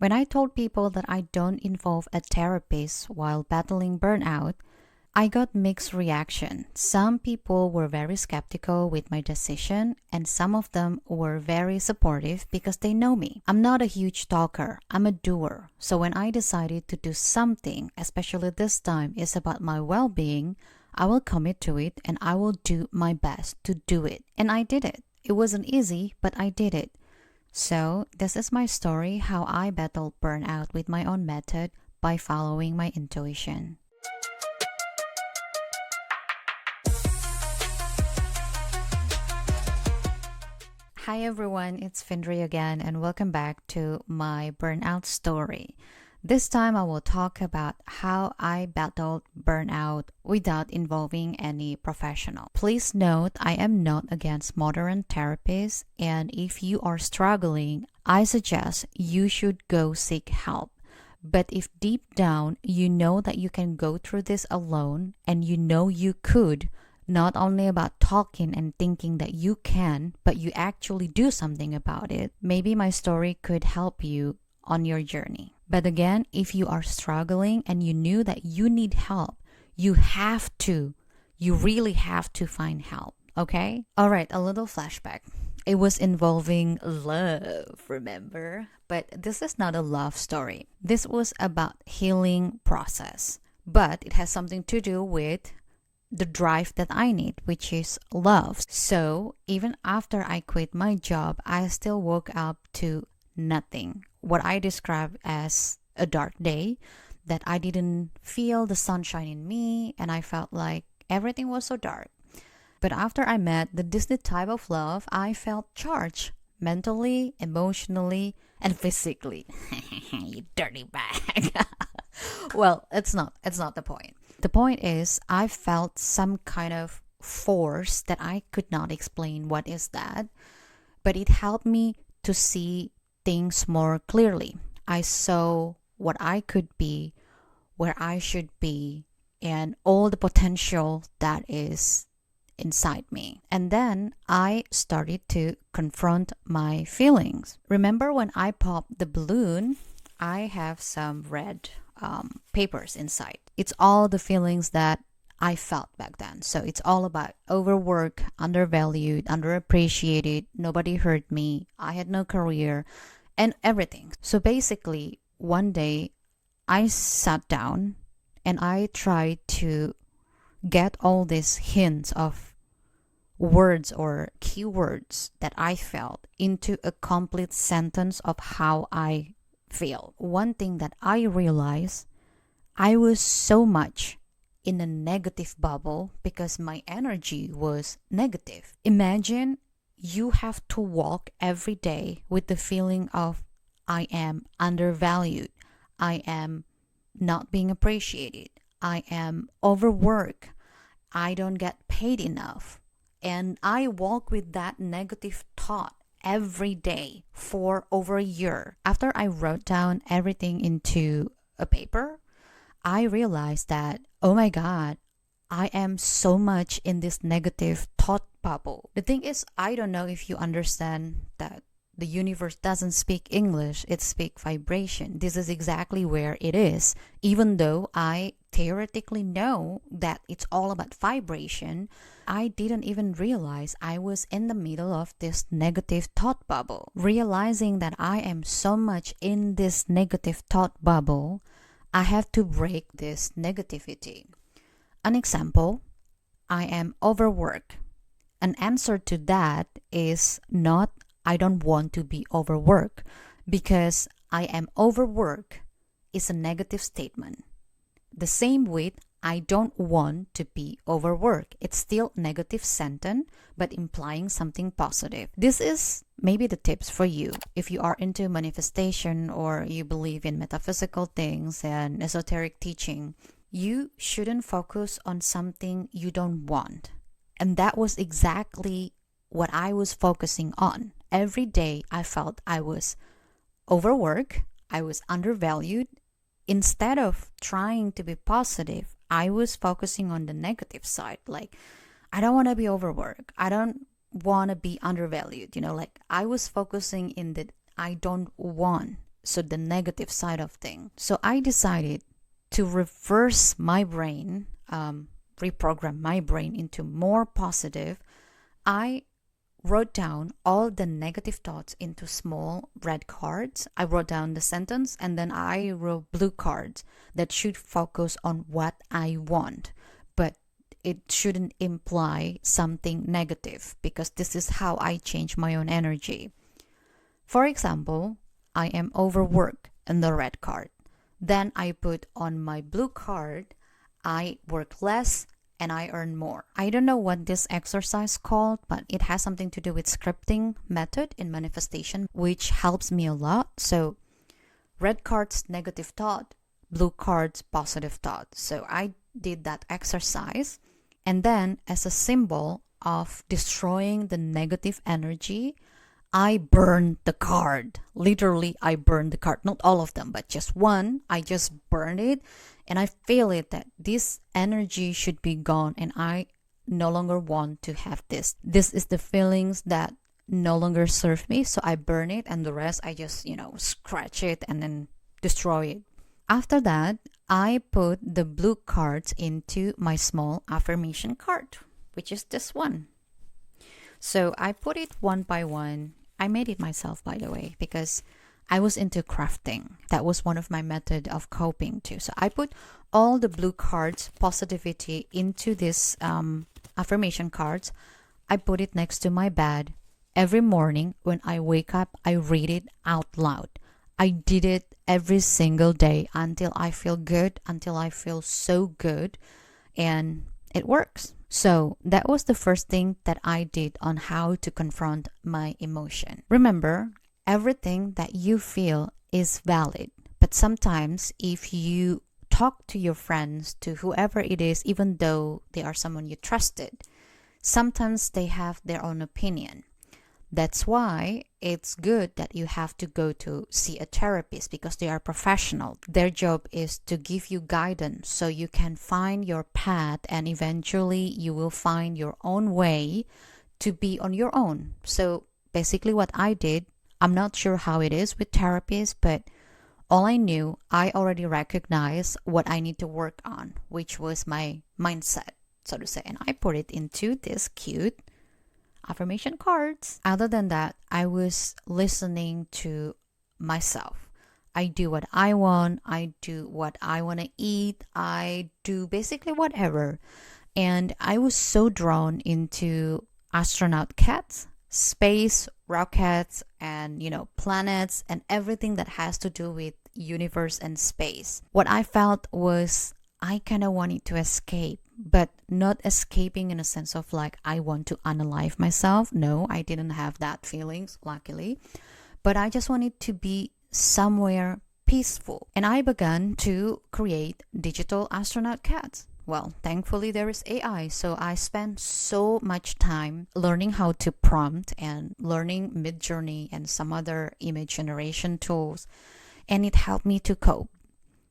When I told people that I don't involve a therapist while battling burnout, I got mixed reaction. Some people were very skeptical with my decision, and some of them were very supportive because they know me. I'm not a huge talker, I'm a doer. So when I decided to do something, especially this time is about my well-being, I will commit to it and I will do my best to do it. And I did it. It wasn't easy, but I did it. So this is my story how I battled burnout with my own method by following my intuition. Hi everyone, it's Findri again and welcome back to my burnout story. This time I will talk about how I battled burnout without involving any professional. Please note I am not against modern therapists, and if you are struggling, I suggest you should go seek help. But if deep down you know that you can go through this alone and you know you could, not only about talking and thinking that you can, but you actually do something about it, maybe my story could help you on your journey. But again, if you are struggling and you knew that you need help, you really have to find help, okay? All right, a little flashback. It was involving love, remember? But this is not a love story. This was about healing process, but it has something to do with the drive that I need, which is love. So even after I quit my job, I still woke up to nothing. What I describe as a dark day, that I didn't feel the sunshine in me and I felt like everything was so dark. But after I met the Disney type of love, I felt charged mentally, emotionally, and physically. You dirty bag. Well, it's not the point. The point is I felt some kind of force that I could not explain what is that, but it helped me to see things more clearly. I saw what I could be, where I should be, and all the potential that is inside me. And then I started to confront my feelings. Remember when I popped the balloon, I have some red papers inside. It's all the feelings that I felt back then. So it's all about overwork, undervalued, underappreciated, nobody heard me, I had no career, and everything. So basically, one day I sat down and I tried to get all these hints of words or keywords that I felt into a complete sentence of how I feel. One thing that I realized, I was so much in a negative bubble because my energy was negative. Imagine you have to walk every day with the feeling of I am undervalued, I am not being appreciated, I am overworked, I don't get paid enough. And I walk with that negative thought every day for over a year. After I wrote down everything into a paper, I realized that, oh my God, I am so much in this negative thought bubble. The thing is, I don't know if you understand that the universe doesn't speak English, it speaks vibration. This is exactly where it is. Even though I theoretically know that it's all about vibration, I didn't even realize I was in the middle of this negative thought bubble. Realizing that I am so much in this negative thought bubble, I have to break this negativity. An example, I am overworked. An answer to that is not I don't want to be overworked, because I am overworked is a negative statement. The same with I don't want to be overworked. It's still negative sentence, but implying something positive. This is maybe the tips for you. If you are into manifestation or you believe in metaphysical things and esoteric teaching, you shouldn't focus on something you don't want. And that was exactly what I was focusing on. Every day I felt I was overworked, I was undervalued. Instead of trying to be positive, I was focusing on the negative side. Like, I don't want to be overworked. I don't want to be undervalued. Like I was focusing in the I don't want So the negative side of things. So I decided to reverse my brain, reprogram my brain into more positive. I wrote down all the negative thoughts into small red cards. I wrote down the sentence and then I wrote blue cards that should focus on what I want. But it shouldn't imply something negative because this is how I change my own energy. For example, I am overworked in the red card. Then I put on my blue card, I work less and I earn more. I don't know what this exercise called, but it has something to do with scripting method in manifestation, which helps me a lot. So red cards, negative thought, blue cards, positive thought. So I did that exercise. And then as a symbol of destroying the negative energy, I burned the card. Literally, I burned the card. Not all of them, but just one. I just burned it. And I feel it that this energy should be gone and I no longer want to have this. This is the feelings that no longer serve me. So I burn it and the rest I just, scratch it and then destroy it. After that, I put the blue cards into my small affirmation card, which is this one. So I put it one by one. I made it myself, by the way, because I was into crafting. That was one of my method of coping too. So I put all the blue cards, positivity, into this affirmation cards. I put it next to my bed. Every morning when I wake up, I read it out loud. I did it every single day until I feel good, until I feel so good, and it works. So that was the first thing that I did on how to confront my emotion. Remember, everything that you feel is valid. But sometimes if you talk to your friends, to whoever it is, even though they are someone you trusted, sometimes they have their own opinion. That's why it's good that you have to go to see a therapist because they are professional. Their job is to give you guidance so you can find your path and eventually you will find your own way to be on your own. So basically what I did, I'm not sure how it is with therapists, but all I knew, I already recognized what I need to work on, which was my mindset, so to say. And I put it into this cute affirmation cards. Other than that, I was listening to myself. I do what I want. I do what I want to eat. I do basically whatever. And I was so drawn into astronaut cats, space, rockets, and, planets and everything that has to do with universe and space. What I felt was I kind of wanted to escape, but not escaping in a sense of like I want to unalive myself. No, I didn't have that feelings, luckily. But I just wanted to be somewhere peaceful. And I began to create digital astronaut cats. Well, thankfully there is AI, so I spent so much time learning how to prompt and learning Midjourney and some other image generation tools, and it helped me to cope.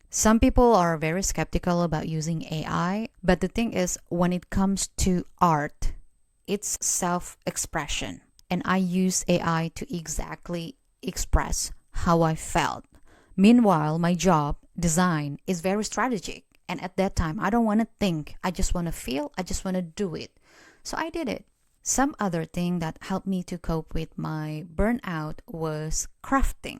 Some people are very skeptical about using AI, but the thing is, when it comes to art, it's self-expression. And I use AI to exactly express how I felt. Meanwhile, my job, design, is very strategic. And at that time, I don't want to think. I just want to feel. I just want to do it. So I did it. Some other thing that helped me to cope with my burnout was crafting.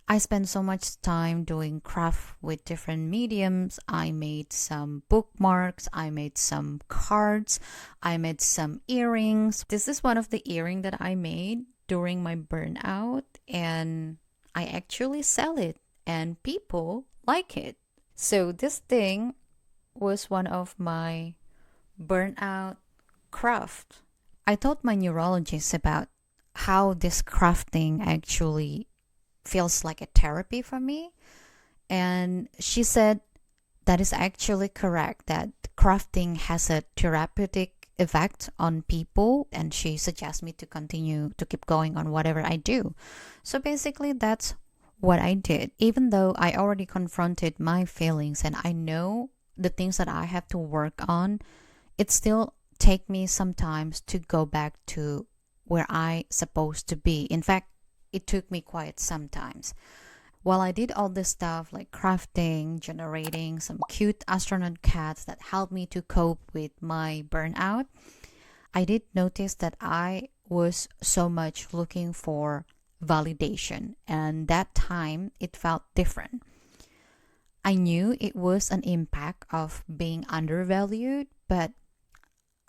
I spent so much time doing craft with different mediums. I made some bookmarks. I made some cards. I made some earrings. This is one of the earrings that I made during my burnout, and I actually sell it, and people like it. So this thing was one of my burnout craft. I told my neurologist about how this crafting actually feels like a therapy for me, and she said that is actually correct, that crafting has a therapeutic effect on people, and she suggests me to continue to keep going on whatever I do. So basically that's what I did. Even though I already confronted my feelings and I know the things that I have to work on, it still take me sometimes to go back to where I supposed to be. In fact, it took me quite some times. while I did all this stuff like crafting, generating some cute astronaut cats that helped me to cope with my burnout, I did notice that I was so much looking for validation, and that time it felt different. I knew it was an impact of being undervalued, but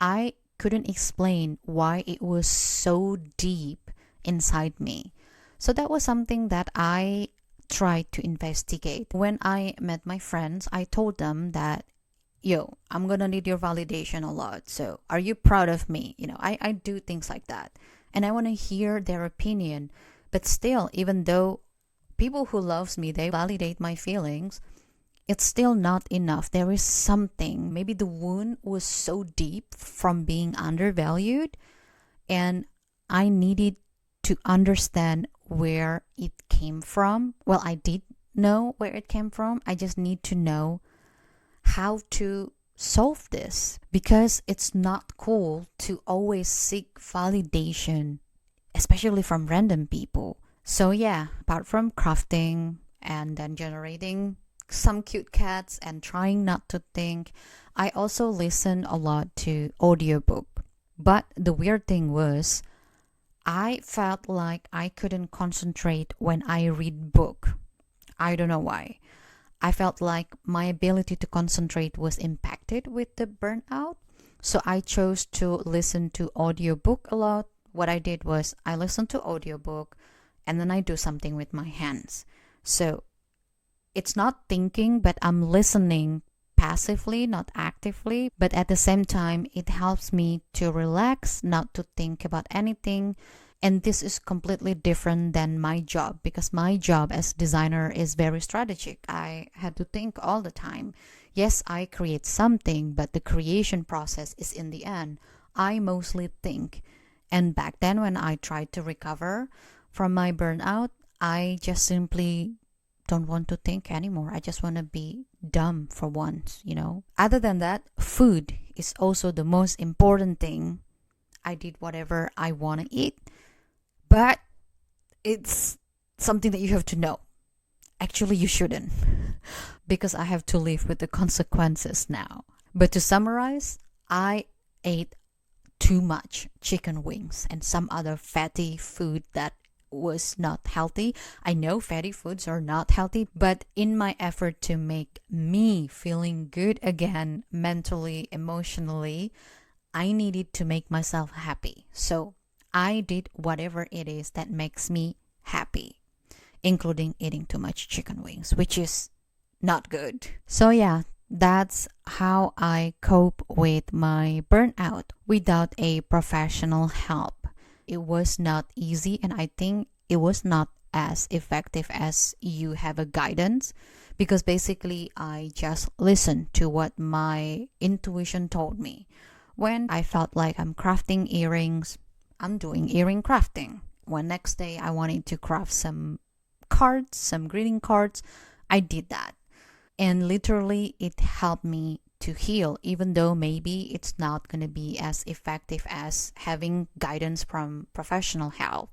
I couldn't explain why it was so deep inside me. So that was something that I tried to investigate. When I met my friends, I told them that, yo, I'm gonna need your validation a lot. So are you proud of me? I do things like that. And I want to hear their opinion. But still, even though people who loves me, they validate my feelings, it's still not enough. There is something. Maybe the wound was so deep from being undervalued, and I needed to understand where it came from. Well, I did know where it came from. I just need to know how to solve this, because it's not cool to always seek validation, especially from random people. So yeah, apart from crafting and then generating some cute cats and trying not to think, I also listen a lot to audiobook. But the weird thing was, I felt like I couldn't concentrate when I read book. I don't know why. I felt like my ability to concentrate was impacted with the burnout. So I chose to listen to audiobook a lot. What I did was I listened to audiobook and then I do something with my hands. So it's not thinking, but I'm listening passively, not actively. But at the same time, it helps me to relax, not to think about anything. And this is completely different than my job, because my job as designer is very strategic. I had to think all the time. Yes, I create something, but the creation process is in the end. I mostly think. And back then when I tried to recover from my burnout, I just simply don't want to think anymore. I just want to be dumb for once. Other than that, food is also the most important thing. I did whatever I want to eat, but it's something that you have to know. Actually, you shouldn't, because I have to live with the consequences now. But to summarize, I ate too much chicken wings and some other fatty food that was not healthy. I know fatty foods are not healthy, but in my effort to make me feeling good again, mentally, emotionally, I needed to make myself happy. So I did whatever it is that makes me happy, including eating too much chicken wings, which is not good. So yeah, that's how I cope with my burnout without a professional help. It was not easy, and I think it was not as effective as you have a guidance, because basically I just listened to what my intuition told me. When I felt like I'm crafting earrings, I'm doing earring crafting. When next day I wanted to craft some cards, some greeting cards, I did that. And literally it helped me to heal, even though maybe it's not going to be as effective as having guidance from professional help.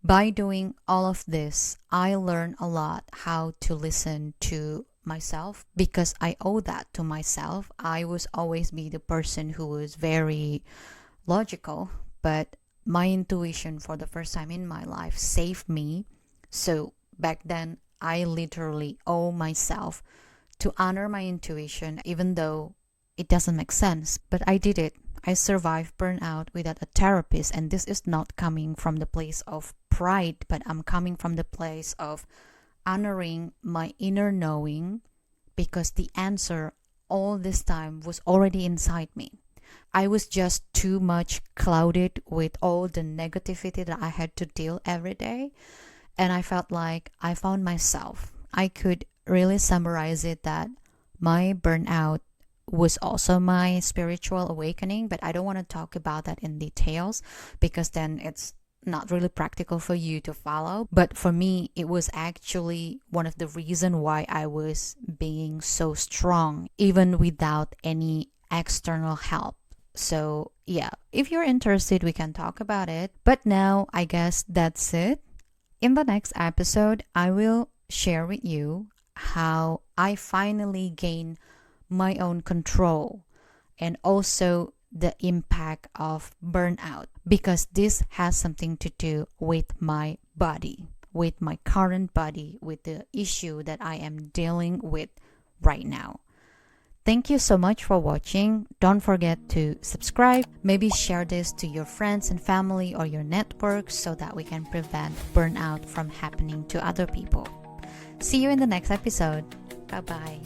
By doing all of this, I learned a lot how to listen to myself, because I owe that to myself. I was always be the person who was very logical, but my intuition for the first time in my life saved me. So back then, I literally owe myself to honor my intuition, even though it doesn't make sense. But I did it. I survived burnout without a therapist, and this is not coming from the place of pride, but I'm coming from the place of honoring my inner knowing, because the answer all this time was already inside me. I was just too much clouded with all the negativity that I had to deal every day, and I felt like I found myself. I could really summarize it that my burnout was also my spiritual awakening, but I don't want to talk about that in details, because then it's not really practical for you to follow. But for me, it was actually one of the reasons why I was being so strong, even without any external help. So yeah, if you're interested, we can talk about it. But now I guess that's it. In the next episode, I will share with you how I finally gain my own control and also the impact of burnout, because this has something to do with my body, with my current body, with the issue that I am dealing with right now. Thank you so much for watching. Don't forget to subscribe. Maybe share this to your friends and family or your network so that we can prevent burnout from happening to other people. See you in the next episode. Bye bye.